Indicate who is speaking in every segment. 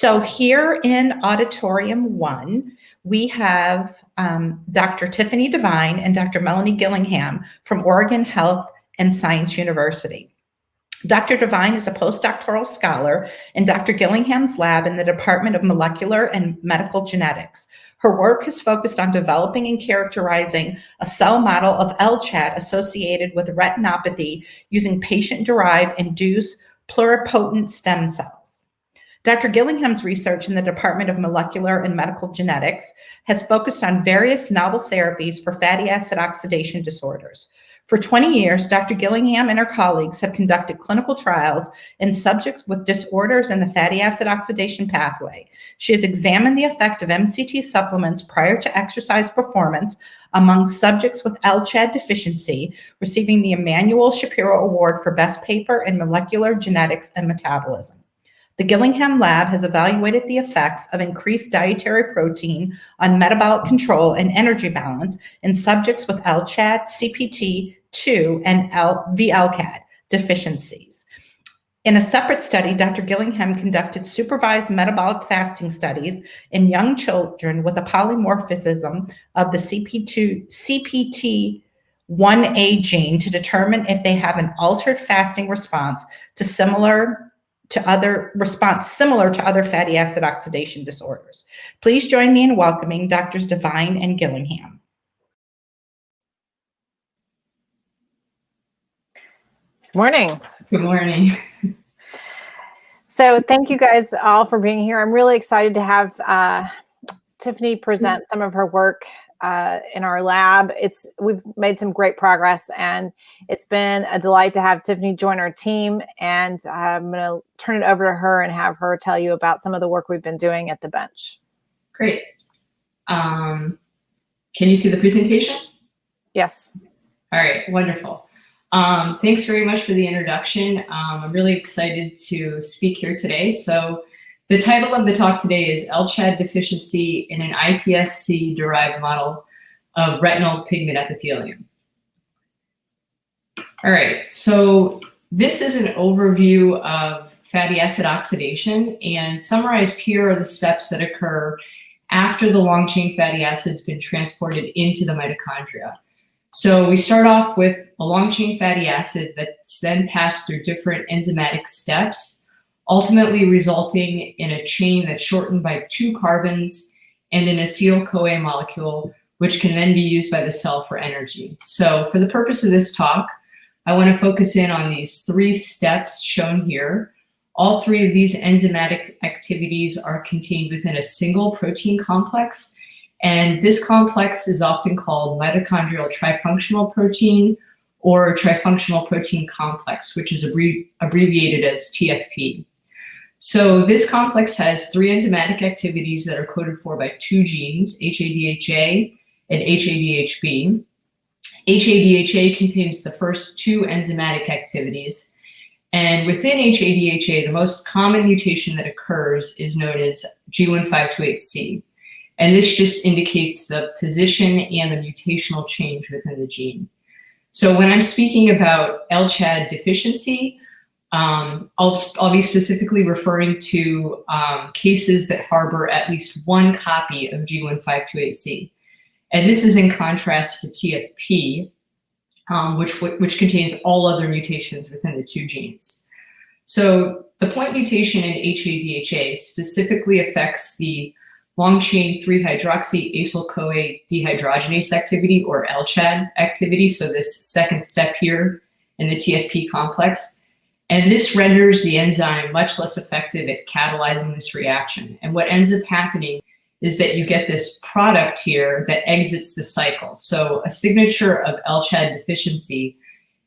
Speaker 1: So here in Auditorium 1, we have Dr. Tiffany Devine and Dr. Melanie Gillingham from Oregon Health and Science University. Dr. Devine is a postdoctoral scholar in Dr. Gillingham's lab in the Department of Molecular and Medical Genetics. Her work has focused on developing and characterizing a cell model of LCHADD associated with retinopathy using patient-derived induced pluripotent stem cells. Dr. Gillingham's research in the Department of Molecular and Medical Genetics has focused on various novel therapies for fatty acid oxidation disorders. For 20 years, Dr. Gillingham and her colleagues have conducted clinical trials in subjects with disorders in the fatty acid oxidation pathway. She has examined the effect of MCT supplements prior to exercise performance among subjects with LCHADD deficiency, receiving the Emanuel Shapiro Award for Best Paper in Molecular Genetics and Metabolism. The Gillingham lab has evaluated the effects of increased dietary protein on metabolic control and energy balance in subjects with LCHADD, CPT2, and VLCAD deficiencies. In a separate study, Dr. Gillingham conducted supervised metabolic fasting studies in young children with a polymorphism of the CPT1A gene to determine if they have an altered fasting response similar to other fatty acid oxidation disorders. Please join me in welcoming Drs. Devine and Gillingham.
Speaker 2: Good morning.
Speaker 3: Good morning.
Speaker 2: So thank you guys all for being here. I'm really excited to have Tiffany present some of her work in our lab. We've made some great progress, and it's been a delight to have Tiffany join our team. And I'm going to turn it over to her and have her tell you about some of the work we've been doing at the bench.
Speaker 3: Great. Can you see the presentation?
Speaker 2: Yes.
Speaker 3: All right, wonderful. Thanks very much for the introduction. I'm really excited to speak here today. So the title of the talk today is LCHADD Deficiency in an iPSC-derived model of retinal pigment epithelium. All right, so this is an overview of fatty acid oxidation, and summarized here are the steps that occur after the long-chain fatty acid's been transported into the mitochondria. So we start off with a long-chain fatty acid that's then passed through different enzymatic steps, ultimately resulting in a chain that's shortened by 2 carbons and an AcetylCoA molecule, which can then be used by the cell for energy. So for the purpose of this talk, I want to focus in on these 3 steps shown here. All 3 of these enzymatic activities are contained within a single protein complex, and this complex is often called mitochondrial trifunctional protein or trifunctional protein complex, which is abbreviated as TFP. So this complex has 3 enzymatic activities that are coded for by 2 genes, HADHA and HADHB. HADHA contains the first 2 enzymatic activities, and within HADHA, the most common mutation that occurs is known as G1528C, and this just indicates the position and the mutational change within the gene. So when I'm speaking about LCHADD deficiency, I'll be specifically referring to cases that harbor at least 1 copy of G1528C. And this is in contrast to TFP, which contains all other mutations within the 2 genes. So the point mutation in HADHA specifically affects the long-chain 3-hydroxy-acyl-CoA dehydrogenase activity, or LCHADD activity, so this second step here in the TFP complex. And this renders the enzyme much less effective at catalyzing this reaction. And what ends up happening is that you get this product here that exits the cycle. So a signature of LCHADD deficiency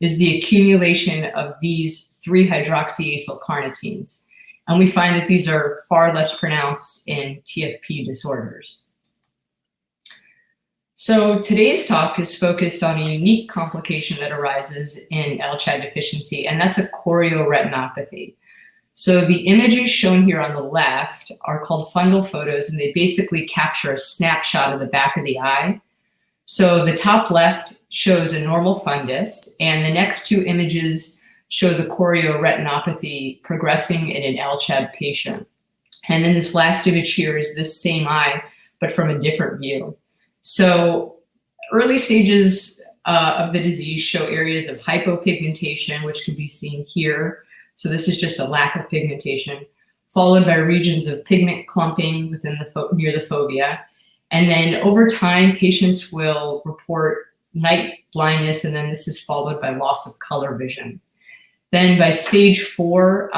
Speaker 3: is the accumulation of these 3-hydroxyacyl-carnitines. And we find that these are far less pronounced in TFP disorders. So today's talk is focused on a unique complication that arises in LCHADD deficiency, and that's a choreoretinopathy. So the images shown here on the left are called fundal photos, and they basically capture a snapshot of the back of the eye. So the top left shows a normal fundus, and the next 2 images show the choreoretinopathy progressing in an LCHADD patient. And then this last image here is this same eye, but from a different view. So early stages of the disease show areas of hypopigmentation, which can be seen here. So this is just a lack of pigmentation, followed by regions of pigment clumping within near the fovea. And then over time, patients will report night blindness, and then this is followed by loss of color vision. Then by stage 4,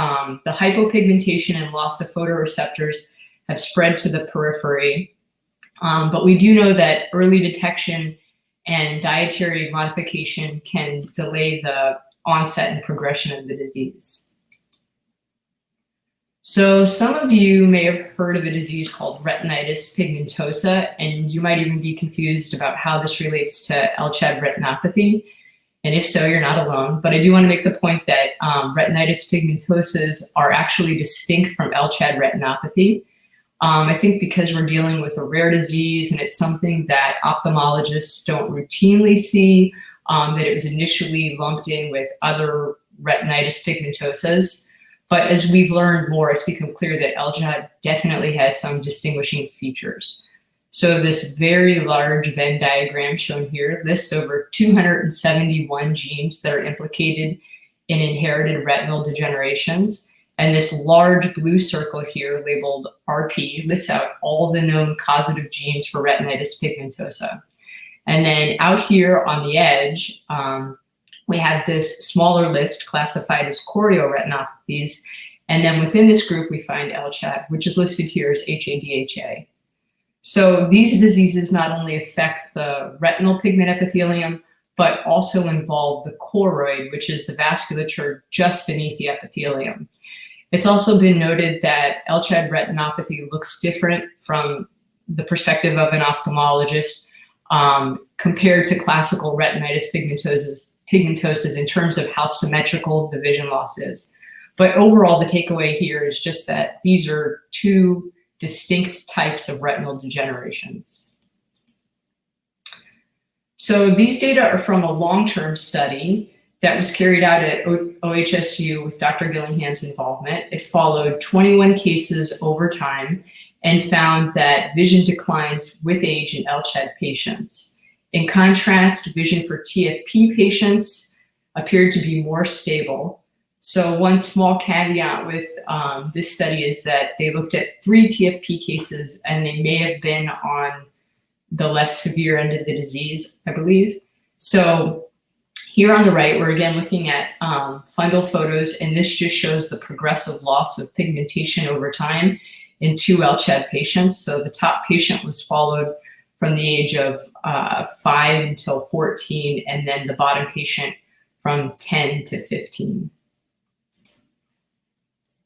Speaker 3: the hypopigmentation and loss of photoreceptors have spread to the periphery. But we do know that early detection and dietary modification can delay the onset and progression of the disease. So some of you may have heard of a disease called retinitis pigmentosa, and you might even be confused about how this relates to LCHADD retinopathy. And if so, you're not alone. But I do want to make the point that retinitis pigmentosas are actually distinct from LCHADD retinopathy. I think because we're dealing with a rare disease and it's something that ophthalmologists don't routinely see, that it was initially lumped in with other retinitis pigmentosas. But as we've learned more, it's become clear that LCHADD definitely has some distinguishing features. So this very large Venn diagram shown here lists over 271 genes that are implicated in inherited retinal degenerations. And this large blue circle here labeled RP lists out all the known causative genes for retinitis pigmentosa. And then out here on the edge, we have this smaller list classified as choreoretinopathies. And then within this group, we find LCHADD, which is listed here as HADHA. So these diseases not only affect the retinal pigment epithelium, but also involve the choroid, which is the vasculature just beneath the epithelium. It's also been noted that LCHADD retinopathy looks different from the perspective of an ophthalmologist compared to classical retinitis pigmentosas in terms of how symmetrical the vision loss is. But overall, the takeaway here is just that these are two distinct types of retinal degenerations. So these data are from a long-term study that was carried out at OHSU with Dr. Gillingham's involvement. It followed 21 cases over time and found that vision declines with age in LCHADD patients. In contrast, vision for TFP patients appeared to be more stable. So one small caveat with this study is that they looked at 3 TFP cases and they may have been on the less severe end of the disease, I believe. So here on the right, we're again looking at fundal photos, and this just shows the progressive loss of pigmentation over time in 2 LCHADD patients. So the top patient was followed from the age of 5 until 14, and then the bottom patient from 10 to 15.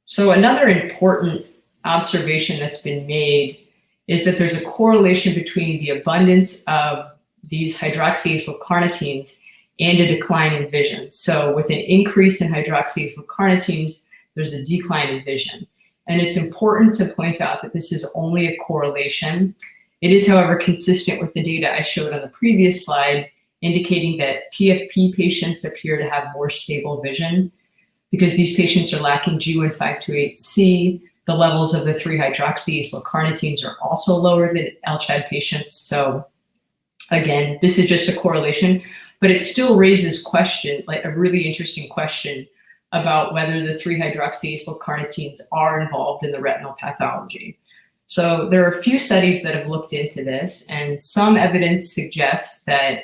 Speaker 3: So another important observation that's been made is that there's a correlation between the abundance of these hydroxyacylcarnitines and a decline in vision. So with an increase in hydroxyacylcarnitines, there's a decline in vision. And it's important to point out that this is only a correlation. It is, however, consistent with the data I showed on the previous slide, indicating that TFP patients appear to have more stable vision. Because these patients are lacking G1528C, the levels of the 3-hydroxyacylcarnitines are also lower than LCHADD patients. So again, this is just a correlation, but it still raises question, like a really interesting question about whether the 3-hydroxyacylcarnitines are involved in the retinal pathology. So there are a few studies that have looked into this, and some evidence suggests that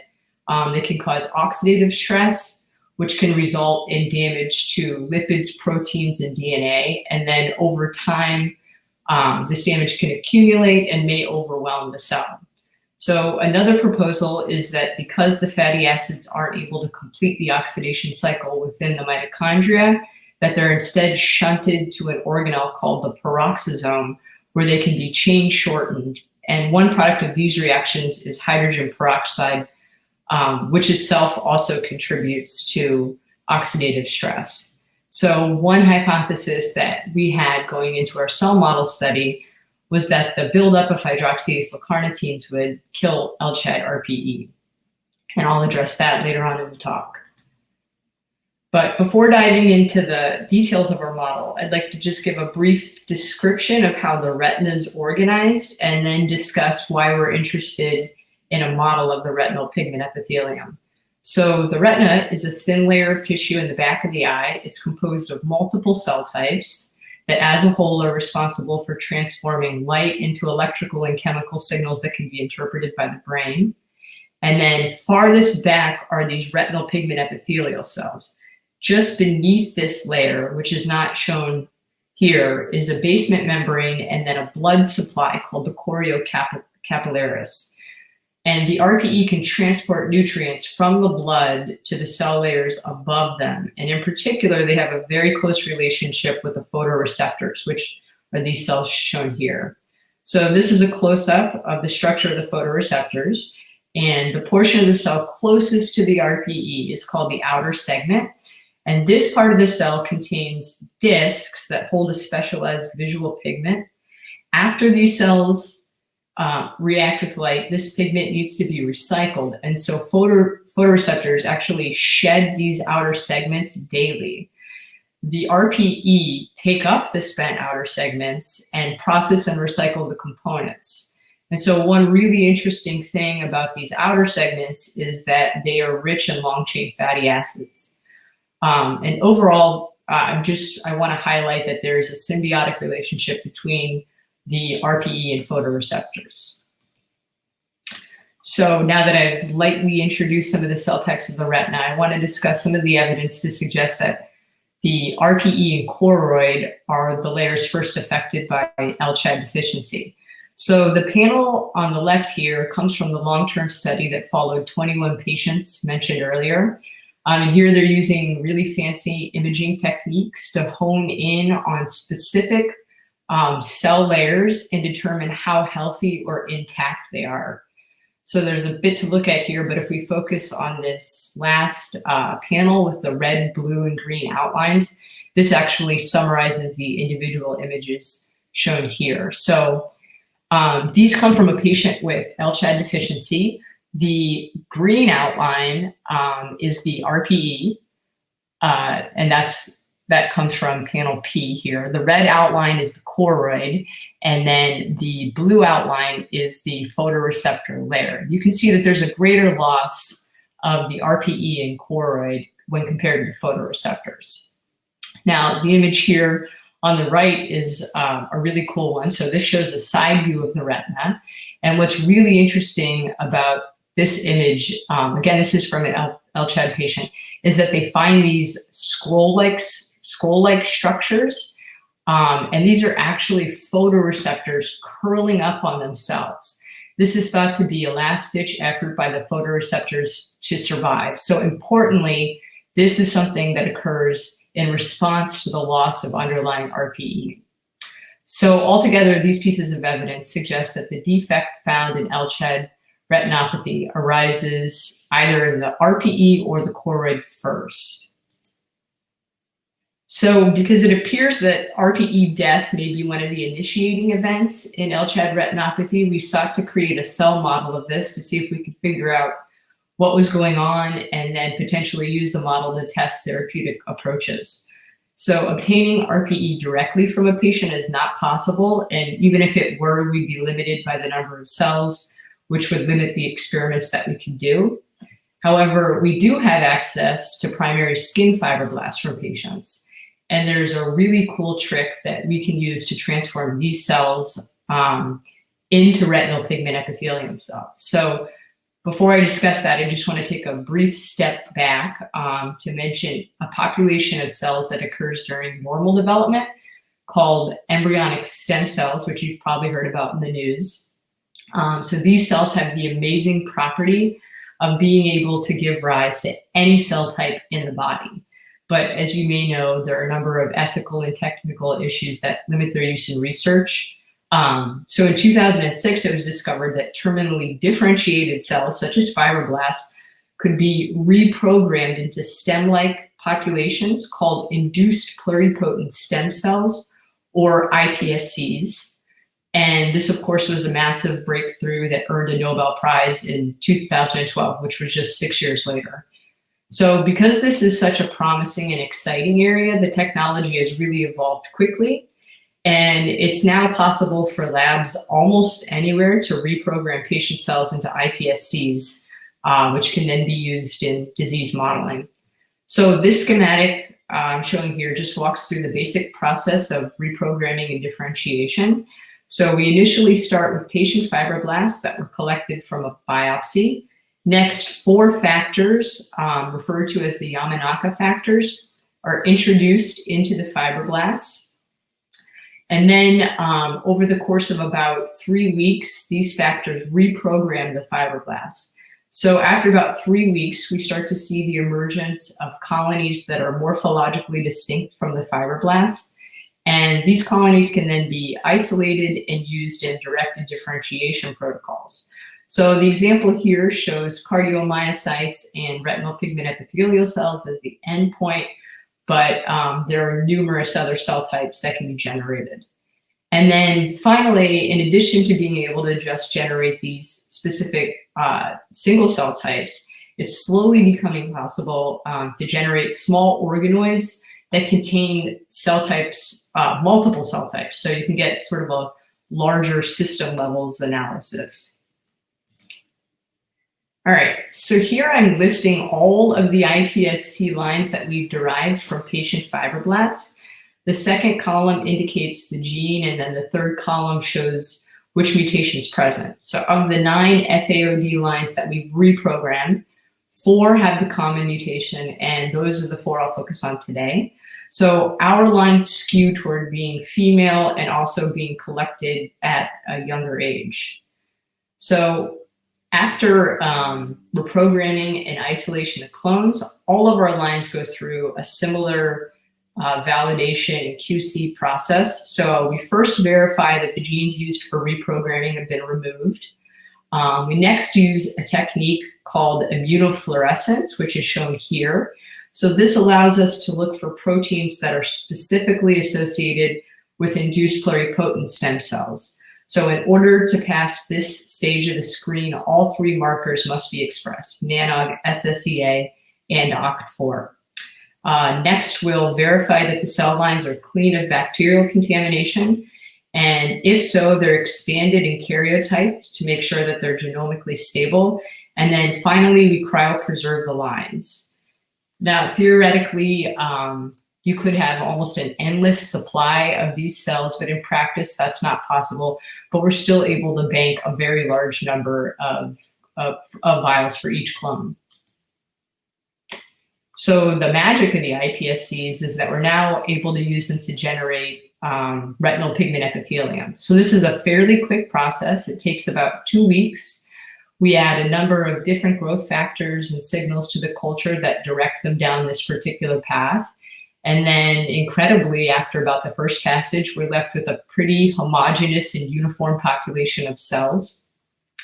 Speaker 3: they can cause oxidative stress, which can result in damage to lipids, proteins, and DNA. And then over time, this damage can accumulate and may overwhelm the cell. So another proposal is that because the fatty acids aren't able to complete the oxidation cycle within the mitochondria, that they're instead shunted to an organelle called the peroxisome, where they can be chain shortened. And one product of these reactions is hydrogen peroxide, which itself also contributes to oxidative stress. So one hypothesis that we had going into our cell model study was that the buildup of hydroxyacylcarnitines would kill LCHADD RPE. And I'll address that later on in the talk. But before diving into the details of our model, I'd like to just give a brief description of how the retina is organized and then discuss why we're interested in a model of the retinal pigment epithelium. So the retina is a thin layer of tissue in the back of the eye. It's composed of multiple cell types that as a whole are responsible for transforming light into electrical and chemical signals that can be interpreted by the brain. And then farthest back are these retinal pigment epithelial cells. Just beneath this layer, which is not shown here, is a basement membrane and then a blood supply called the choriocapillaris. And the RPE can transport nutrients from the blood to the cell layers above them. And in particular, they have a very close relationship with the photoreceptors, which are these cells shown here. So this is a close-up of the structure of the photoreceptors. And the portion of the cell closest to the RPE is called the outer segment. And this part of the cell contains discs that hold a specialized visual pigment. After these cells react with light, this pigment needs to be recycled. And so photoreceptors actually shed these outer segments daily. The RPE take up the spent outer segments and process and recycle the components. And so one really interesting thing about these outer segments is that they are rich in long-chain fatty acids. And overall, I want to highlight that there's a symbiotic relationship between the RPE and photoreceptors. So now that I've lightly introduced some of the cell types of the retina, I want to discuss some of the evidence to suggest that the RPE and choroid are the layers first affected by LCHADD deficiency. So the panel on the left here comes from the long-term study that followed 21 patients mentioned earlier. And here they're using really fancy imaging techniques to hone in on specific cell layers and determine how healthy or intact they are. So there's a bit to look at here, but if we focus on this last panel with the red, blue, and green outlines, this actually summarizes the individual images shown here. So these come from a patient with LCHADD deficiency. The green outline is the RPE, and that comes from panel P here. The red outline is the choroid, and then the blue outline is the photoreceptor layer. You can see that there's a greater loss of the RPE and choroid when compared to photoreceptors. Now, the image here on the right is a really cool one. So this shows a side view of the retina. And what's really interesting about this image, again, this is from an LCHADD patient, is that they find these scroll-like structures, and these are actually photoreceptors curling up on themselves. This is thought to be a last-ditch effort by the photoreceptors to survive. So importantly, this is something that occurs in response to the loss of underlying RPE. So altogether, these pieces of evidence suggest that the defect found in LCHADD retinopathy arises either in the RPE or the choroid first. So because it appears that RPE death may be one of the initiating events in LCHADD retinopathy, we sought to create a cell model of this to see if we could figure out what was going on and then potentially use the model to test therapeutic approaches. So obtaining RPE directly from a patient is not possible, and even if it were, we'd be limited by the number of cells, which would limit the experiments that we can do. However, we do have access to primary skin fibroblasts from patients. And there's a really cool trick that we can use to transform these cells into retinal pigment epithelium cells. So before I discuss that, I just want to take a brief step back to mention a population of cells that occurs during normal development called embryonic stem cells, which you've probably heard about in the news. So these cells have the amazing property of being able to give rise to any cell type in the body. But as you may know, there are a number of ethical and technical issues that limit their use in research. So in 2006, it was discovered that terminally differentiated cells, such as fibroblasts, could be reprogrammed into stem-like populations called induced pluripotent stem cells, or iPSCs. And this, of course, was a massive breakthrough that earned a Nobel Prize in 2012, which was just 6 years later. So because this is such a promising and exciting area, the technology has really evolved quickly. And it's now possible for labs almost anywhere to reprogram patient cells into iPSCs, which can then be used in disease modeling. So this schematic I'm showing here just walks through the basic process of reprogramming and differentiation. So we initially start with patient fibroblasts that were collected from a biopsy. Next, 4 factors, referred to as the Yamanaka factors, are introduced into the fibroblasts. And then over the course of about 3 weeks, these factors reprogram the fibroblasts. So after about 3 weeks, we start to see the emergence of colonies that are morphologically distinct from the fibroblasts. And these colonies can then be isolated and used in directed differentiation protocols. So the example here shows cardiomyocytes and retinal pigment epithelial cells as the endpoint, but there are numerous other cell types that can be generated. And then finally, in addition to being able to just generate these specific single cell types, it's slowly becoming possible to generate small organoids that contain cell types, multiple cell types. So you can get sort of a larger system levels analysis. All right, so here I'm listing all of the iPSC lines that we've derived from patient fibroblasts. The second column indicates the gene, and then the third column shows which mutation is present. So of the 9 FAOD lines that we've reprogrammed, 4 have the common mutation, and those are the 4 I'll focus on today. So our lines skew toward being female and also being collected at a younger age. So after reprogramming and isolation of clones, all of our lines go through a similar validation and QC process. So we first verify that the genes used for reprogramming have been removed. We next use a technique called immunofluorescence, which is shown here. So this allows us to look for proteins that are specifically associated with induced pluripotent stem cells. So in order to pass this stage of the screen, all 3 markers must be expressed: NANOG, SSEA, and OCT4. Next, we'll verify that the cell lines are clean of bacterial contamination, and if so, they're expanded and karyotyped to make sure that they're genomically stable. And then finally, we cryopreserve the lines. Now, theoretically, you could have almost an endless supply of these cells, but in practice, that's not possible. But we're still able to bank a very large number of vials for each clone. So the magic of the iPSCs is that we're now able to use them to generate retinal pigment epithelium. So this is a fairly quick process. It takes about 2 weeks. We add a number of different growth factors and signals to the culture that direct them down this particular path. And then incredibly, after about the first passage, we're left with a pretty homogeneous and uniform population of cells.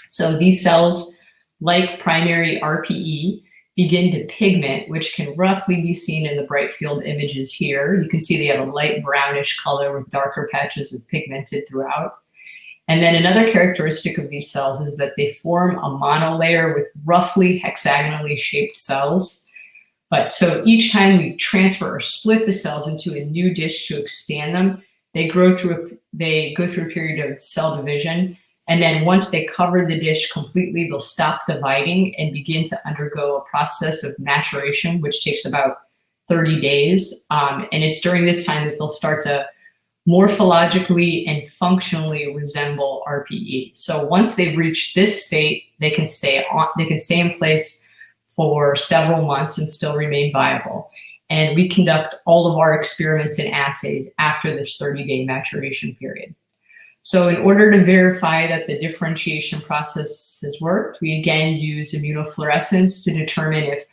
Speaker 3: So these cells, like primary RPE, begin to pigment, which can roughly be seen in the bright field images here. You can see they have a light brownish color with darker patches of pigmented throughout. And then another characteristic of these cells is that they form a monolayer with roughly hexagonally shaped cells. But so each time we transfer or split the cells into a new dish to expand them, they go through a period of cell division. And then once they cover the dish completely, they'll stop dividing and begin to undergo a process of maturation, which takes about 30 days. And it's during this time that they'll start to morphologically and functionally resemble RPE. So once they've reached this state, they can stay in place for several months and still remain viable. And we conduct all of our experiments and assays after this 30-day maturation period. So in order to verify that the differentiation process has worked, we again use immunofluorescence to determine if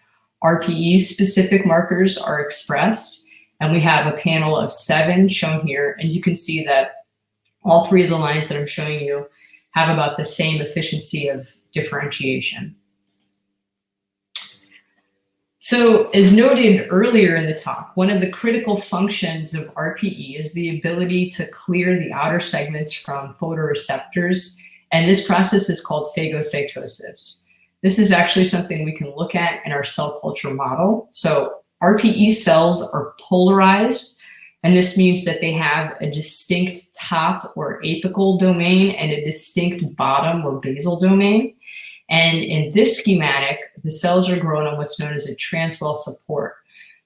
Speaker 3: RPE-specific markers are expressed. And we have a panel of 7 shown here. And you can see that all 3 of the lines that I'm showing you have about the same efficiency of differentiation. So as noted earlier in the talk, one of the critical functions of RPE is the ability to clear the outer segments from photoreceptors. And this process is called phagocytosis. This is actually something we can look at in our cell culture model. So RPE cells are polarized, and this means that they have a distinct top or apical domain and a distinct bottom or basal domain. And in this schematic, the cells are grown on what's known as a transwell support.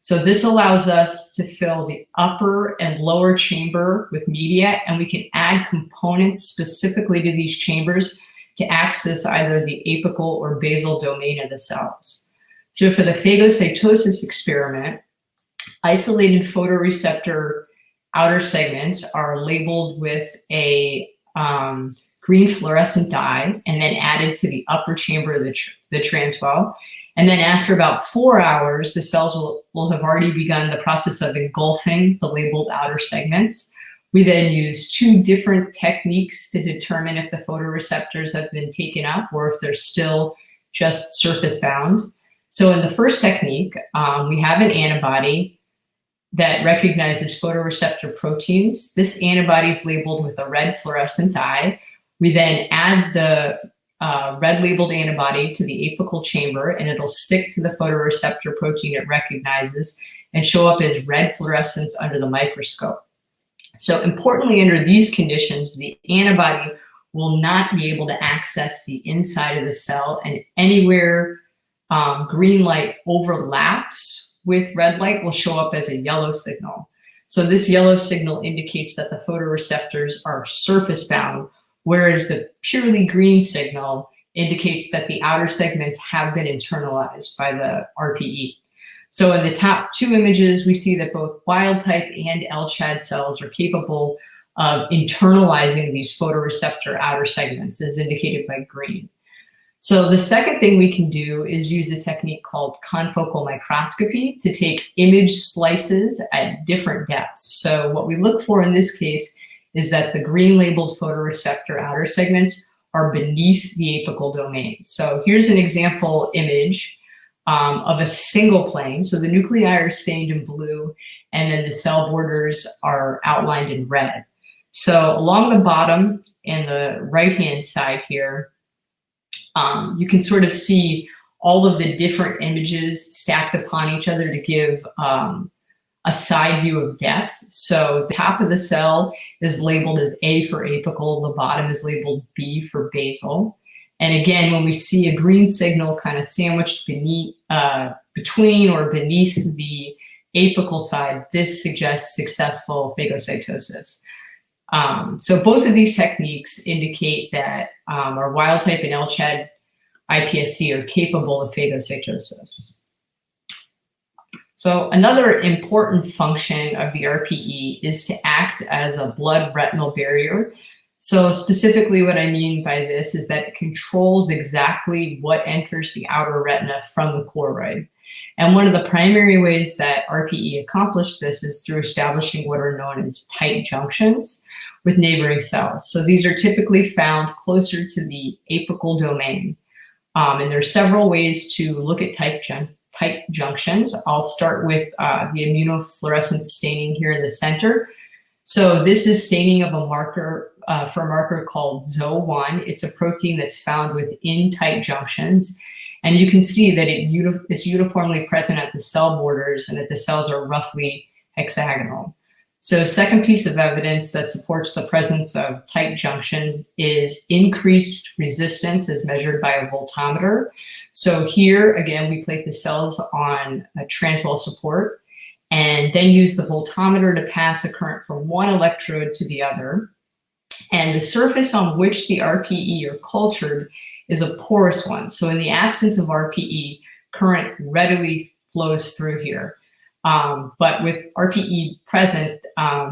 Speaker 3: So this allows us to fill the upper and lower chamber with media, and we can add components specifically to these chambers to access either the apical or basal domain of the cells. So for the phagocytosis experiment, isolated photoreceptor outer segments are labeled with a green fluorescent dye and then added to the upper chamber of the transwell. And then after about 4 hours, the cells will have already begun the process of engulfing the labeled outer segments. We then use 2 different techniques to determine if the photoreceptors have been taken up or if they're still just surface bound. So in the first technique, we have an antibody that recognizes photoreceptor proteins. This antibody is labeled with a red fluorescent dye. We then add the red labeled antibody to the apical chamber, and it'll stick to the photoreceptor protein it recognizes and show up as red fluorescence under the microscope. So importantly, under these conditions, the antibody will not be able to access the inside of the cell, and anywhere green light overlaps with red light will show up as a yellow signal. So this yellow signal indicates that the photoreceptors are surface bound, whereas the purely green signal indicates that the outer segments have been internalized by the RPE. So in the top 2 images, we see that both wild-type and LCHADD cells are capable of internalizing these photoreceptor outer segments, as indicated by green. So the second thing we can do is use a technique called confocal microscopy to take image slices at different depths. So what we look for in this case is that the green labeled photoreceptor outer segments are beneath the apical domain. So here's an example image of a single plane. So the nuclei are stained in blue, and then the cell borders are outlined in red. So along the bottom and the right-hand side here, you can sort of see all of the different images stacked upon each other to give a side view of depth. So the top of the cell is labeled as A for apical, the bottom is labeled B for basal. And again, when we see a green signal kind of sandwiched between or beneath the apical side, this suggests successful phagocytosis. So both of these techniques indicate that our wild type and LCHADD iPSC are capable of phagocytosis. So another important function of the RPE is to act as a blood retinal barrier. So specifically what I mean by this is that it controls exactly what enters the outer retina from the choroid. And one of the primary ways that RPE accomplishes this is through establishing what are known as tight junctions with neighboring cells. So these are typically found closer to the apical domain. And there are several ways to look at tight junctions. I'll start with the immunofluorescence staining here in the center. So this is staining of a marker for a marker called ZO1. It's a protein that's found within tight junctions. And you can see that it's uniformly present at the cell borders and that the cells are roughly hexagonal. So second piece of evidence that supports the presence of tight junctions is increased resistance as measured by a voltometer. So here, again, we plate the cells on a transwell support and then use the voltometer to pass a current from one electrode to the other. And the surface on which the RPE are cultured is a porous one. So in the absence of RPE, current readily flows through here. But with RPE present,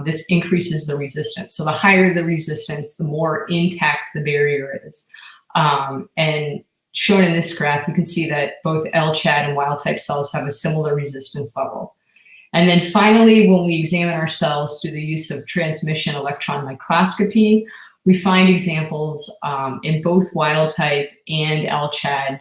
Speaker 3: this increases the resistance. So the higher the resistance, the more intact the barrier is. And shown in this graph, you can see that both LCHADD and wild-type cells have a similar resistance level. And then finally, when we examine our cells through the use of transmission electron microscopy, we find examples in both wild-type and LCHADD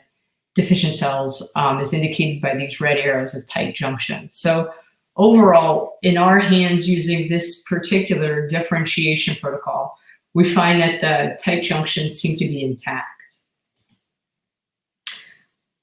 Speaker 3: deficient cells, as indicated by these red arrows of tight junctions. So overall, in our hands using this particular differentiation protocol, we find that the tight junctions seem to be intact.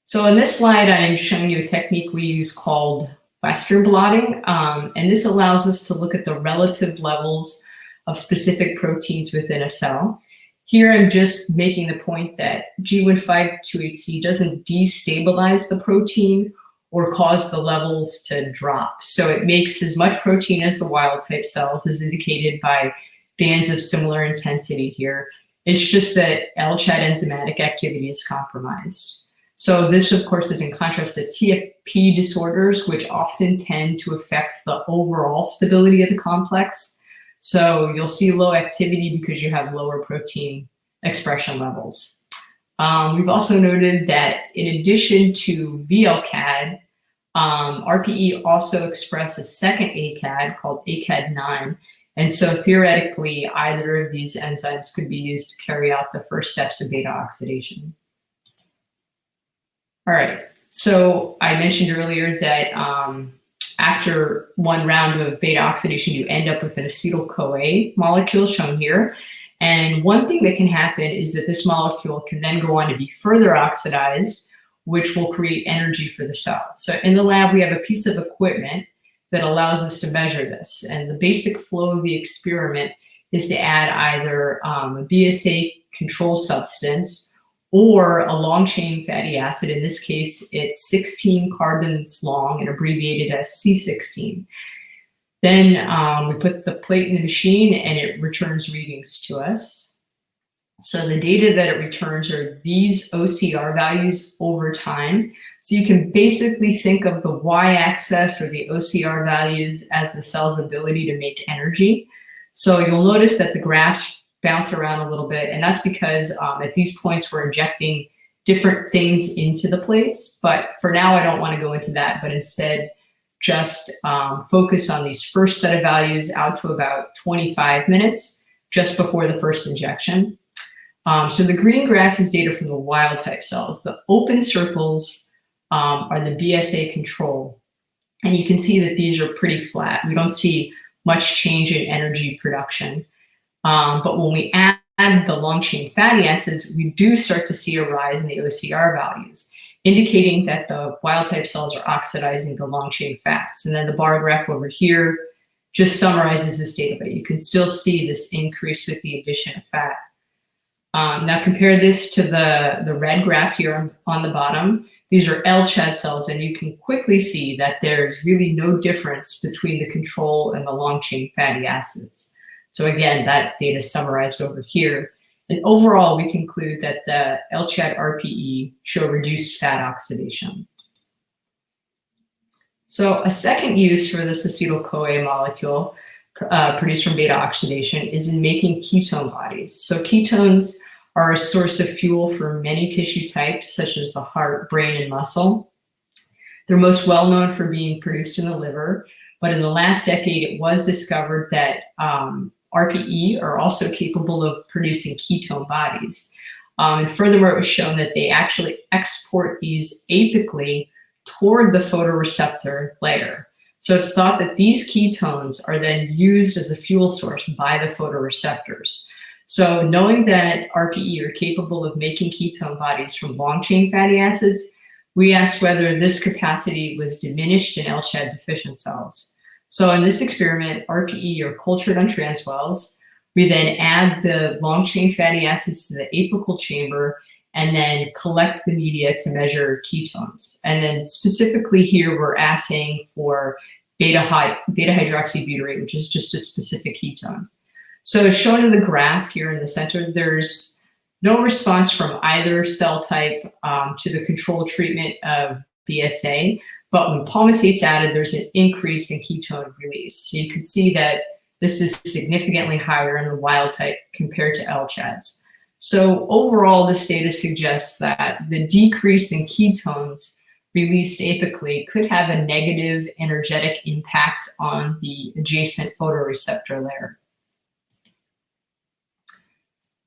Speaker 3: So in this slide, I'm showing you a technique we use called Western blotting, and this allows us to look at the relative levels of specific proteins within a cell. Here I'm just making the point that G1528C doesn't destabilize the protein or cause the levels to drop. So it makes as much protein as the wild-type cells, as indicated by bands of similar intensity here. It's just that LCHADD enzymatic activity is compromised. So this, of course, is in contrast to TFP disorders, which often tend to affect the overall stability of the complex. So you'll see low activity because you have lower protein expression levels. We've also noted that in addition to VLCAD, RPE also expresses a second ACAD called ACAD9. And so theoretically, either of these enzymes could be used to carry out the first steps of beta oxidation. All right, so I mentioned earlier that after one round of beta oxidation, you end up with an acetyl-CoA molecule shown here. And one thing that can happen is that this molecule can then go on to be further oxidized, which will create energy for the cell. So in the lab, we have a piece of equipment that allows us to measure this. And the basic flow of the experiment is to add either a BSA control substance or a long-chain fatty acid. In this case, it's 16 carbons long and abbreviated as C16. Then we put the plate in the machine and it returns readings to us. So the data that it returns are these OCR values over time. So you can basically think of the y-axis or the OCR values as the cell's ability to make energy. So you'll notice that the graphs bounce around a little bit, and that's because at these points we're injecting different things into the plates. But for now, I don't want to go into that, but instead just focus on these first set of values out to about 25 minutes just before the first injection. So the green graph is data from the wild type cells. The open circles are the BSA control. And you can see that these are pretty flat. We don't see much change in energy production. But when we add the long-chain fatty acids, we do start to see a rise in the OCR values, indicating that the wild-type cells are oxidizing the long-chain fats. And then the bar graph over here just summarizes this data, but you can still see this increase with the addition of fat. Now compare this to the red graph here on the bottom. These are LCHADD cells, and you can quickly see that there's really no difference between the control and the long-chain fatty acids. So again, that data is summarized over here. And overall, we conclude that the LCHADD RPE show reduced fat oxidation. So a second use for this acetyl-CoA molecule produced from beta oxidation is in making ketone bodies. So ketones are a source of fuel for many tissue types, such as the heart, brain, and muscle. They're most well known for being produced in the liver, but in the last decade, it was discovered that RPE are also capable of producing ketone bodies. And furthermore, it was shown that they actually export these apically toward the photoreceptor layer. So it's thought that these ketones are then used as a fuel source by the photoreceptors. So knowing that RPE are capable of making ketone bodies from long-chain fatty acids, we asked whether this capacity was diminished in LCHADD deficient cells. So in this experiment, RPE are cultured on transwells. We then add the long-chain fatty acids to the apical chamber and then collect the media to measure ketones. And then specifically here, we're assaying for beta-hydroxybutyrate, which is just a specific ketone. So as shown in the graph here in the center, there's no response from either cell type to the control treatment of BSA. But when palmitate's added, there's an increase in ketone release. So you can see that this is significantly higher in the wild type compared to LCHADDs. So overall, this data suggests that the decrease in ketones released apically could have a negative energetic impact on the adjacent photoreceptor layer.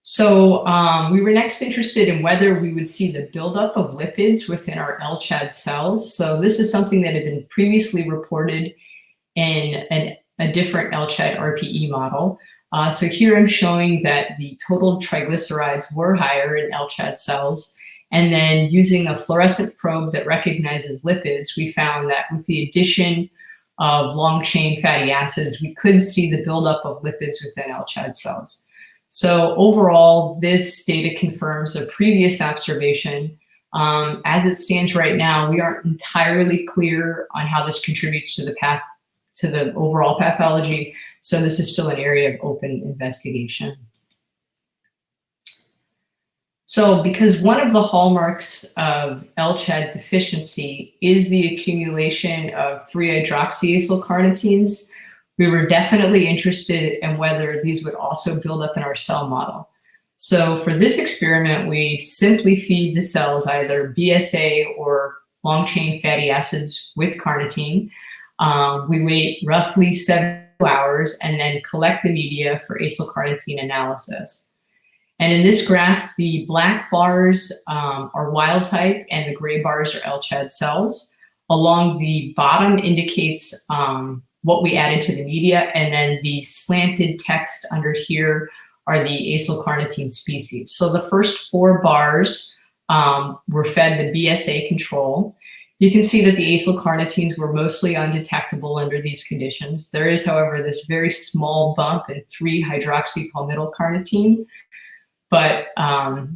Speaker 3: So we were next interested in whether we would see the buildup of lipids within our LCHADD cells. So this is something that had been previously reported in a different LCHADD RPE model. So here I'm showing that the total triglycerides were higher in LCHADD cells, And then using a fluorescent probe that recognizes lipids, we found that with the addition of long-chain fatty acids, we could see the buildup of lipids within LCHADD cells. So overall, this data confirms a previous observation. As it stands right now, we aren't entirely clear on how this contributes to the overall pathology. So this is still an area of open investigation. So because one of the hallmarks of LCHADD deficiency is the accumulation of 3-hydroxyacylcarnitines, we were definitely interested in whether these would also build up in our cell model. So for this experiment, we simply feed the cells either BSA or long-chain fatty acids with carnitine. We wait roughly 7 hours and then collect the media for acylcarnitine analysis. And in this graph, the black bars are wild type and the gray bars are LCHADD cells. Along the bottom indicates what we added to the media, and then the slanted text under here are the acylcarnitine species. So the first 4 bars were fed the BSA control. You can see that the acylcarnitines were mostly undetectable under these conditions. There is, however, this very small bump in 3-hydroxypalmitoylcarnitine, but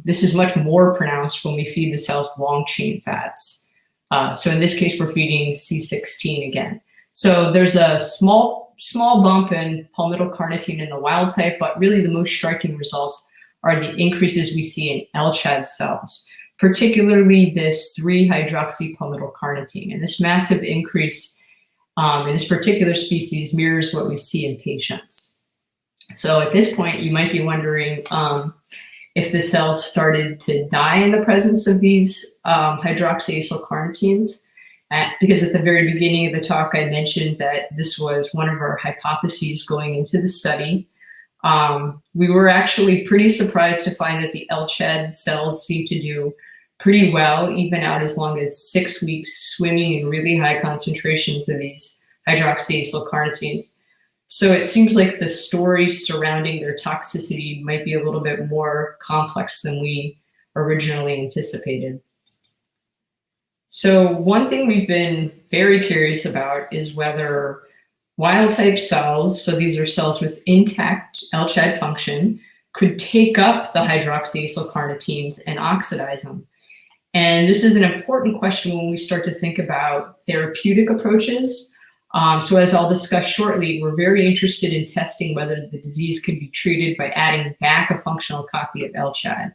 Speaker 3: this is much more pronounced when we feed the cells long-chain fats. So in this case, we're feeding C16 again. So there's a small bump in palmitoylcarnitine in the wild type, but really the most striking results are the increases we see in LCHADD cells, particularly this 3-hydroxypalmitoylcarnitine. And this massive increase in this particular species mirrors what we see in patients. So at this point, you might be wondering if the cells started to die in the presence of these hydroxyacylcarnitines. Because at the very beginning of the talk, I mentioned that this was one of our hypotheses going into the study. We were actually pretty surprised to find that the LCHADD cells seem to do pretty well, even out as long as 6 weeks, swimming in really high concentrations of these hydroxyacylcarnitines. So it seems like the story surrounding their toxicity might be a little bit more complex than we originally anticipated. So one thing we've been very curious about is whether wild-type cells, so these are cells with intact LCHADD function, could take up the hydroxyacylcarnitines and oxidize them. And this is an important question when we start to think about therapeutic approaches. So as I'll discuss shortly, we're very interested in testing whether the disease can be treated by adding back a functional copy of LCHADD.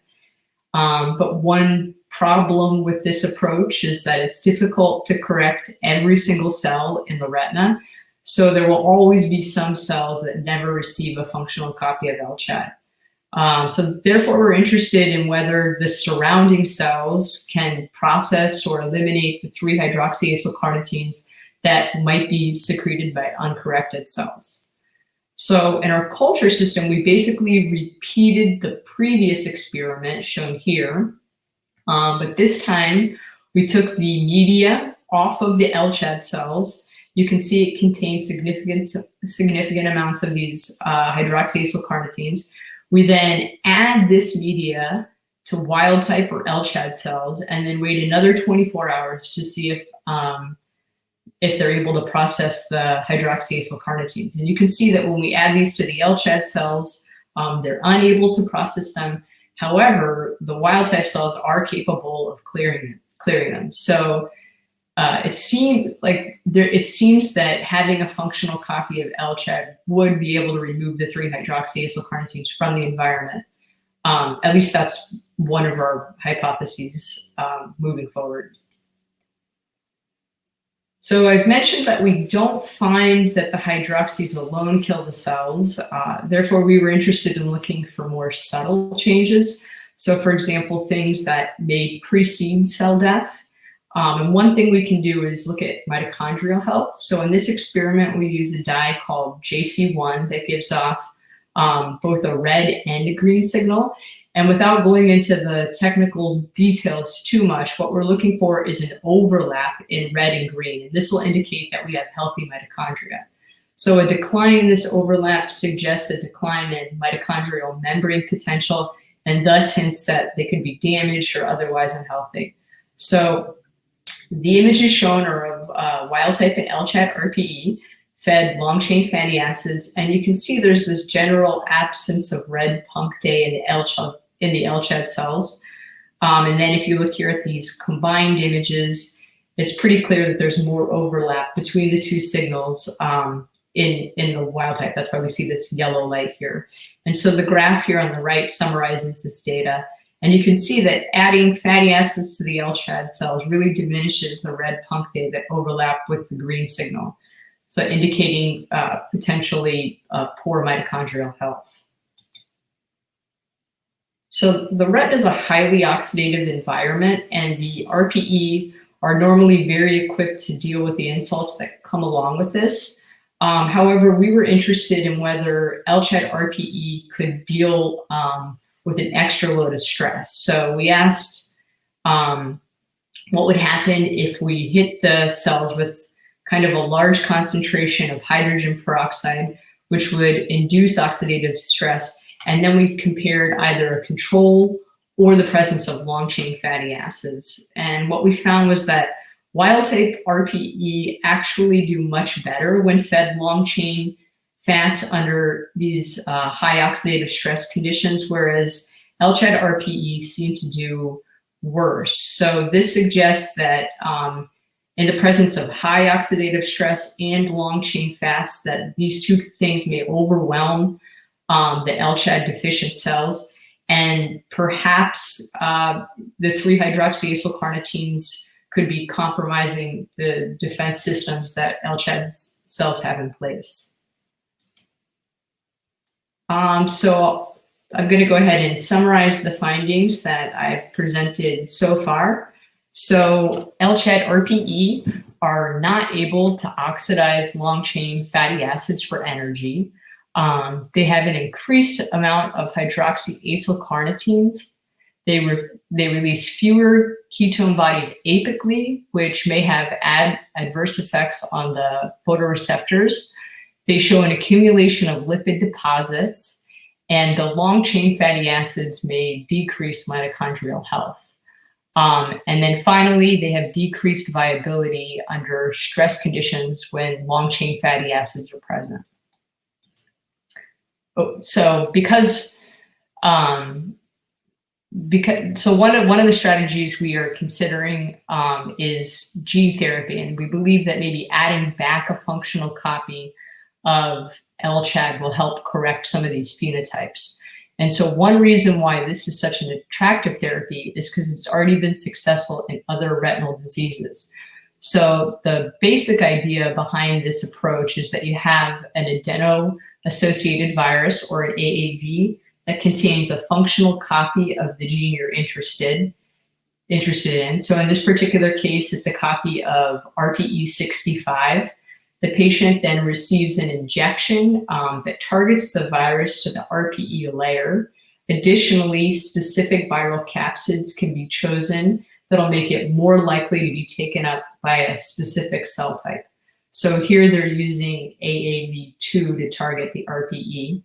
Speaker 3: But one problem with this approach is that it's difficult to correct every single cell in the retina. So there will always be some cells that never receive a functional copy of LCHADD. So therefore, we're interested in whether the surrounding cells can process or eliminate the 3-hydroxyacylcarnitines that might be secreted by uncorrected cells. So in our culture system, we basically repeated the previous experiment shown here, but this time we took the media off of the LCHADD cells. You can see it contains significant amounts of these hydroxyacylcarnitines. We then add this media to wild type or LCHADD cells and then wait another 24 hours to see if they're able to process the hydroxyacylcarnitines. And you can see that when we add these to the LCHADD cells, they're unable to process them. However, the wild type cells are capable of clearing them. So it seems that having a functional copy of LCHADD would be able to remove the 3-hydroxyacylcarnitines from the environment. At least that's one of our hypotheses moving forward. So I've mentioned that we don't find that the hydroxys alone kill the cells. Therefore, we were interested in looking for more subtle changes. So for example, things that may precede cell death. And one thing we can do is look at mitochondrial health. So in this experiment, we use a dye called JC1 that gives off both a red and a green signal. And without going into the technical details too much, what we're looking for is an overlap in red and green. And this will indicate that we have healthy mitochondria. So a decline in this overlap suggests a decline in mitochondrial membrane potential and thus hints that they could be damaged or otherwise unhealthy. So the images shown are of wild-type and LCHADD RPE fed long-chain fatty acids, and you can see there's this general absence of red punctate in the LCHADD cells. And then if you look here at these combined images, it's pretty clear that there's more overlap between the two signals in the wild type. That's why we see this yellow light here. And so the graph here on the right summarizes this data. And you can see that adding fatty acids to the LCHADD cells really diminishes the red punctate that overlap with the green signal, so indicating potentially poor mitochondrial health. So the retina is a highly oxidative environment, and the RPE are normally very equipped to deal with the insults that come along with this. However, we were interested in whether LCHADD RPE could deal with an extra load of stress. So we asked what would happen if we hit the cells with kind of a large concentration of hydrogen peroxide, which would induce oxidative stress. And then we compared either a control or the presence of long-chain fatty acids. And what we found was that wild-type RPE actually do much better when fed long-chain fats under these high oxidative stress conditions, whereas LCHADD RPE seem to do worse. So this suggests that in the presence of high oxidative stress and long-chain fats, that these two things may overwhelm the LCHADD deficient cells, and perhaps the 3-hydroxyacylcarnitines could be compromising the defense systems that LCHADD cells have in place. So I'm going to go ahead and summarize the findings that I've presented so far. So LCHADD RPE are not able to oxidize long-chain fatty acids for energy. They have an increased amount of hydroxyacylcarnitines. They release fewer ketone bodies apically, which may have adverse effects on the photoreceptors. They show an accumulation of lipid deposits, and the long-chain fatty acids may decrease mitochondrial health. And then finally, they have decreased viability under stress conditions when long-chain fatty acids are present. So one of the strategies we are considering is gene therapy, and we believe that maybe adding back a functional copy of LCHADD will help correct some of these phenotypes. And so one reason why this is such an attractive therapy is because it's already been successful in other retinal diseases. So the basic idea behind this approach is that you have an adeno-associated virus, or an AAV, that contains a functional copy of the gene you're interested in. So in this particular case, it's a copy of RPE65. The patient then receives an injection that targets the virus to the RPE layer. Additionally, specific viral capsids can be chosen that'll make it more likely to be taken up by a specific cell type. So here they're using AAV2 to target the RPE.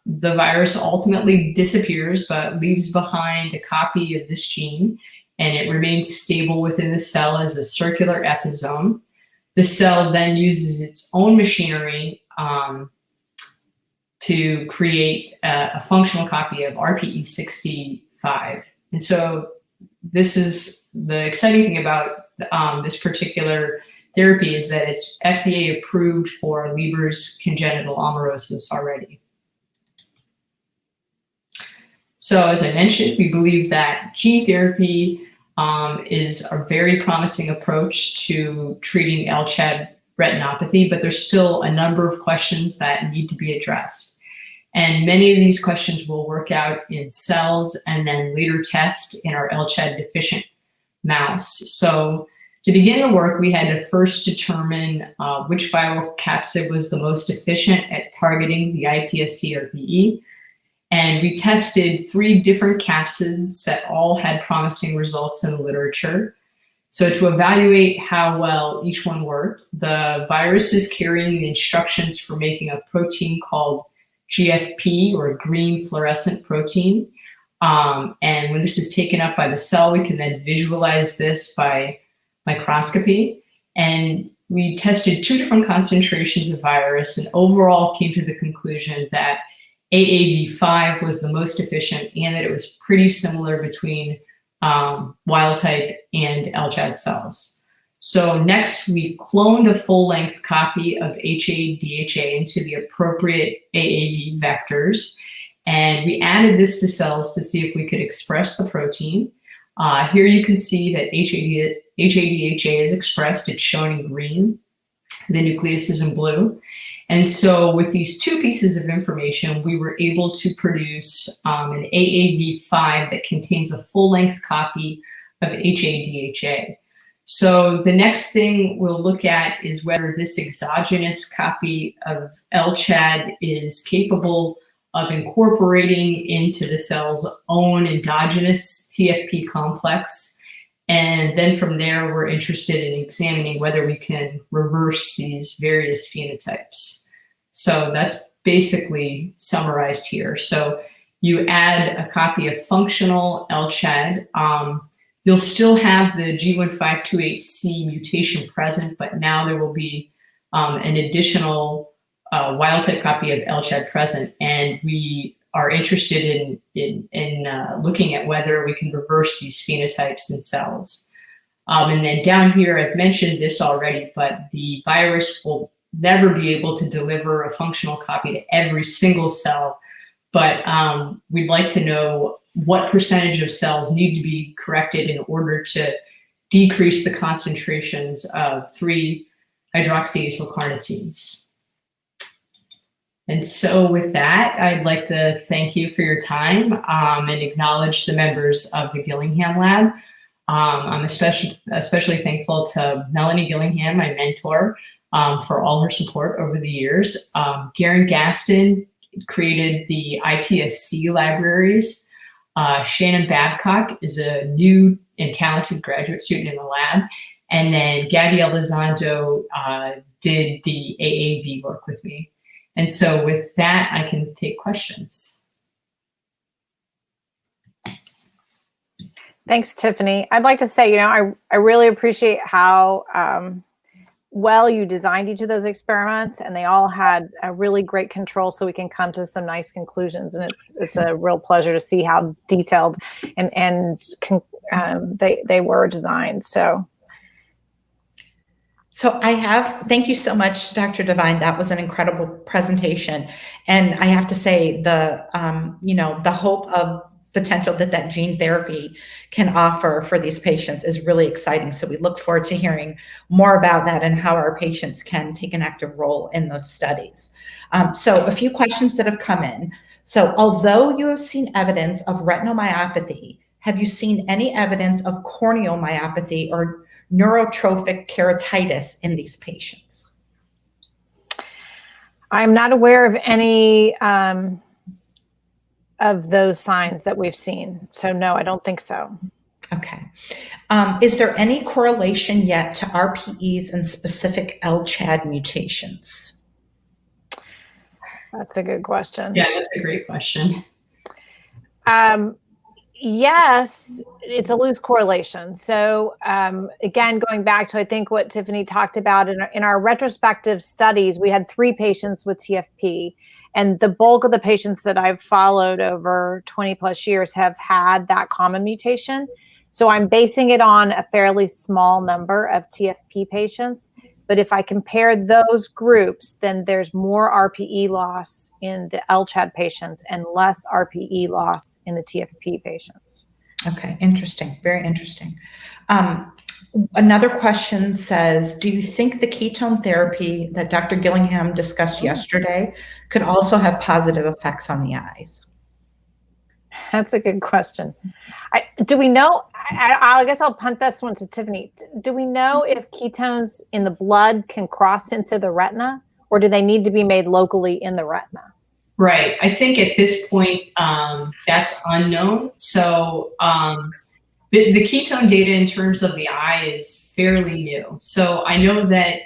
Speaker 3: The virus ultimately disappears, but leaves behind a copy of this gene, and it remains stable within the cell as a circular episome. The cell then uses its own machinery to create a functional copy of RPE65. And so this is the exciting thing about this particular therapy, is that it's FDA approved for Leber's congenital amaurosis already. So as I mentioned, we believe that gene therapy is a very promising approach to treating LCHADD retinopathy, but there's still a number of questions that need to be addressed. And many of these questions will work out in cells and then later test in our LCHADD deficient mouse. So to begin the work, we had to first determine which viral capsid was the most efficient at targeting the iPSC-RPE. And we tested 3 different capsids that all had promising results in the literature. So to evaluate how well each one worked, the virus is carrying the instructions for making a protein called GFP, or green fluorescent protein. And when this is taken up by the cell, we can then visualize this by microscopy. And we tested 2 different concentrations of virus and overall came to the conclusion that AAV5 was the most efficient and that it was pretty similar between wild type and LCHADD cells. So next, we cloned a full-length copy of HADHA into the appropriate AAV vectors, and we added this to cells to see if we could express the protein. Here you can see that HADHA is expressed. It's shown in green. The nucleus is in blue. And so with these 2 pieces of information, we were able to produce an AAV5 that contains a full-length copy of HADHA. So the next thing we'll look at is whether this exogenous copy of LCHADD is capable of incorporating into the cell's own endogenous TFP complex. And then from there, we're interested in examining whether we can reverse these various phenotypes. So that's basically summarized here. So you add a copy of functional LCHADD. You'll still have the G1528C mutation present, but now there will be an additional wild type copy of LCHADD present. And we are interested in looking at whether we can reverse these phenotypes in cells. And then down here, I've mentioned this already, but the virus will never be able to deliver a functional copy to every single cell. But we'd like to know what percentage of cells need to be corrected in order to decrease the concentrations of 3-hydroxyacylcarnitines. And so with that, I'd like to thank you for your time and acknowledge the members of the Gillingham lab. I'm especially thankful to Melanie Gillingham, my mentor, for all her support over the years. Garen Gaston created the IPSC libraries. Shannon Babcock is a new and talented graduate student in the lab. And then Gabby Elizondo did the AAV work with me. And so with that, I can take questions.
Speaker 2: Thanks, Tiffany. I'd like to say, I really appreciate how well you designed each of those experiments, and they all had a really great control so we can come to some nice conclusions. And it's a real pleasure to see how detailed and they were designed.
Speaker 1: So thank you so much, Dr. Devine. That was an incredible presentation. And I have to say the hope of potential that gene therapy can offer for these patients is really exciting. So we look forward to hearing more about that and how our patients can take an active role in those studies. So a few questions that have come in. So although you have seen evidence of retinal myopathy, have you seen any evidence of corneal myopathy or neurotrophic keratitis in these patients?
Speaker 2: I'm not aware of any of those signs that we've seen. So no, I don't think so.
Speaker 1: Okay. Is there any correlation yet to RPEs and specific LCHADD mutations?
Speaker 2: That's a good question.
Speaker 3: Yeah, that's a great question.
Speaker 2: Yes, it's a loose correlation. So again, going back to, I think what Tiffany talked about in our retrospective studies, we had 3 patients with TFP, and the bulk of the patients that I've followed over 20 plus years have had that common mutation. So I'm basing it on a fairly small number of TFP patients. But if I compare those groups, then there's more RPE loss in the LCHADD patients and less RPE loss in the TFP patients.
Speaker 1: Okay, interesting. Very interesting. Another question says, do you think the ketone therapy that Dr. Gillingham discussed yesterday could also have positive effects on the eyes?
Speaker 2: That's a good question. Do we know? I guess I'll punt this one to Tiffany. Do we know if ketones in the blood can cross into the retina, or do they need to be made locally in the retina?
Speaker 3: Right. I think at this point, that's unknown. So the ketone data in terms of the eye is fairly new. So I know that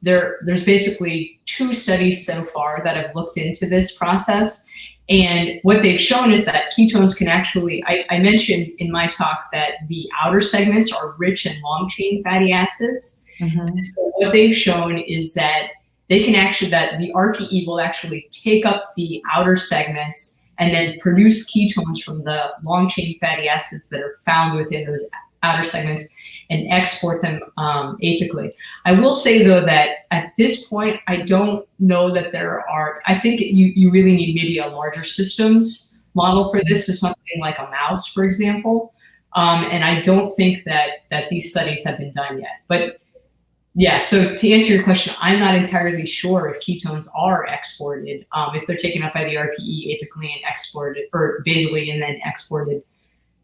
Speaker 3: There's basically 2 studies so far that have looked into this process. And what they've shown is that ketones can actually, I mentioned in my talk that the outer segments are rich in long chain fatty acids. Mm-hmm. So what they've shown is that they can actually, that the RPE will actually take up the outer segments and then produce ketones from the long chain fatty acids that are found within those outer segments and export them apically. I will say though that at this point, I don't know that there are, I think you really need maybe a larger systems model for this, so something like a mouse, for example. And I don't think that these studies have been done yet. But yeah, so to answer your question, I'm not entirely sure if ketones are exported, if they're taken up by the RPE apically and exported, or basally and then exported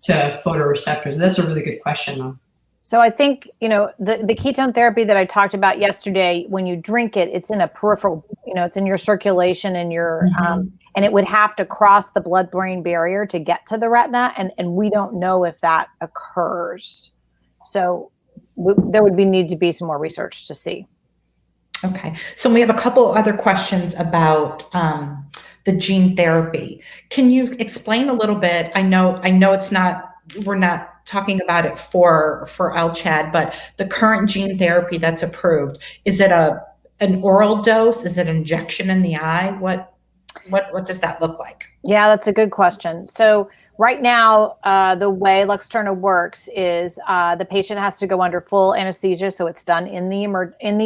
Speaker 3: to photoreceptors. That's a really good question though.
Speaker 2: So I think, you know, the ketone therapy that I talked about yesterday, when you drink it, it's in a peripheral, you know, it's in your circulation and your, and it would have to cross the blood-brain barrier to get to the retina. And we don't know if that occurs. So there would need to be some more research to see.
Speaker 1: Okay. So we have a couple other questions about the gene therapy. Can you explain a little bit? I know it's not, we're not talking about it for LCHADD, but the current gene therapy that's approved, is it an oral dose? Is it injection in the eye? What does that look like? Yeah,
Speaker 2: that's a good question. So right now, the way Luxturna works is the patient has to go under full anesthesia. So it's done in the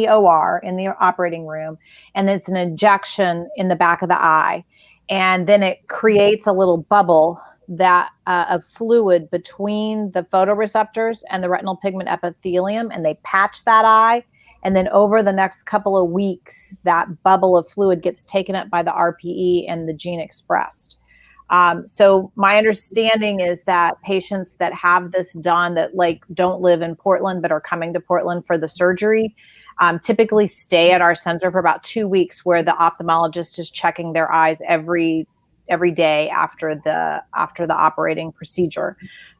Speaker 2: OR, in the operating room, and it's an injection in the back of the eye. And then it creates a little bubble that of fluid between the photoreceptors and the retinal pigment epithelium, and they patch that eye. And then over the next couple of weeks, that bubble of fluid gets taken up by the RPE and the gene expressed. So my understanding is that patients that have this done, that like don't live in Portland but are coming to Portland for the surgery, typically stay at our center for about 2 weeks, where the ophthalmologist is checking their eyes every day after the operating procedure.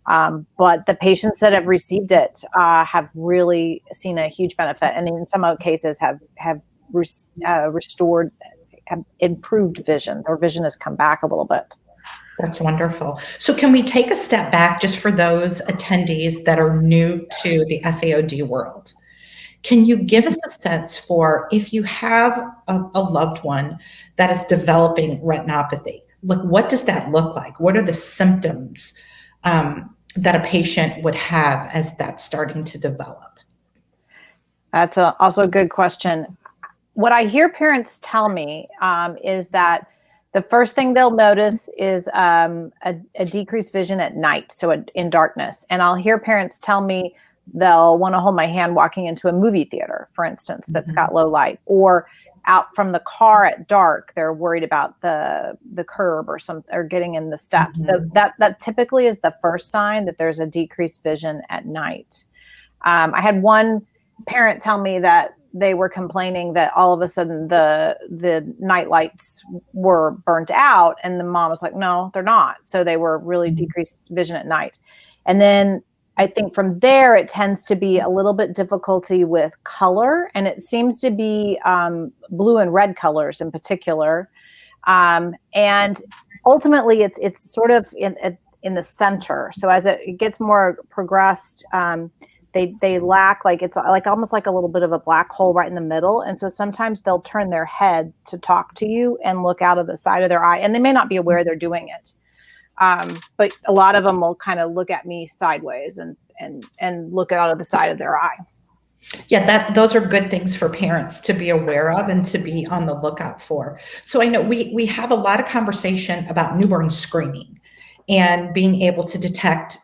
Speaker 2: But the patients that have received it have really seen a huge benefit, and in some cases have restored, have improved vision. Their vision has come back a little bit.
Speaker 1: That's wonderful. So can we take a step back just for those attendees that are new to the FAOD world? Can you give us a sense for, if you have a loved one that is developing retinopathy, like what does that look like? What are the symptoms that a patient would have as that's starting to develop?
Speaker 2: That's also a good question. What I hear parents tell me is that the first thing they'll notice is a decreased vision at night, so in darkness. And I'll hear parents tell me they'll want to hold my hand walking into a movie theater, for instance, that's got low light, or out from the car at dark. They're worried about the curb or getting in the steps. So that typically is the first sign that there's a decreased vision at night. I had one parent tell me that they were complaining that all of a sudden the night lights were burnt out, and the mom was like, no, they're not. So they were really decreased vision at night. And then I think from there, it tends to be a little bit difficulty with color, and it seems to be blue and red colors in particular. And ultimately, it's sort of in the center. So as it gets more progressed, they lack, like, it's like almost like a little bit of a black hole right in the middle. And so sometimes they'll turn their head to talk to you and look out of the side of their eye, and they may not be aware they're doing it. But a lot of them will kind of look at me sideways and look out of the side of their eye.
Speaker 1: Yeah, those are good things for parents to be aware of and to be on the lookout for. So I know we have a lot of conversation about newborn screening and being able to detect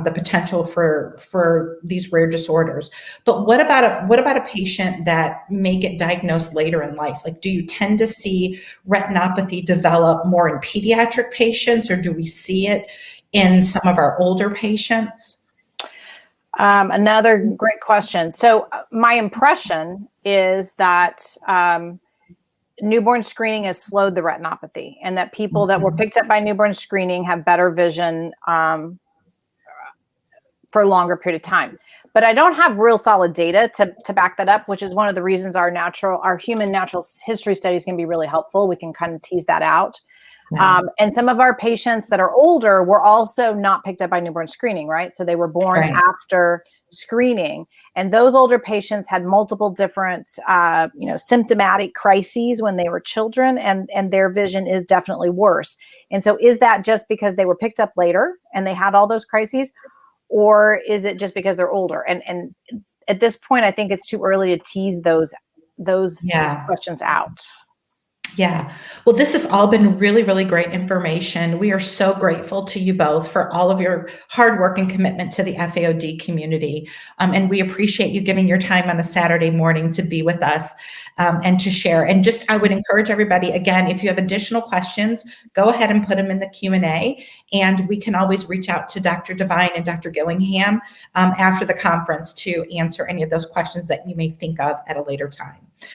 Speaker 1: the potential for these rare disorders. But what about a patient that may get diagnosed later in life? Like, do you tend to see retinopathy develop more in pediatric patients, or do we see it in some of our older patients?
Speaker 2: Another great question. So my impression is that newborn screening has slowed the retinopathy, and that people that were picked up by newborn screening have better vision for a longer period of time. But I don't have real solid data to back that up, which is one of the reasons our human natural history studies can be really helpful. We can kind of tease that out.
Speaker 1: Yeah.
Speaker 2: And some of our patients that are older were also not picked up by newborn screening, right? So they were born
Speaker 1: Right.
Speaker 2: after screening. And those older patients had multiple different, symptomatic crises when they were children, and their vision is definitely worse. And so is that just because they were picked up later and they had all those crises? Or is it just because they're older? And at this point, I think it's too early to tease those questions out.
Speaker 1: Yeah. Well, this has all been really, really great information. We are so grateful to you both for all of your hard work and commitment to the FAOD community. And we appreciate you giving your time on a Saturday morning to be with us and to share. And I would encourage everybody, again, if you have additional questions, go ahead and put them in the Q&A. And we can always reach out to Dr. Devine and Dr. Gillingham after the conference to answer any of those questions that you may think of at a later time.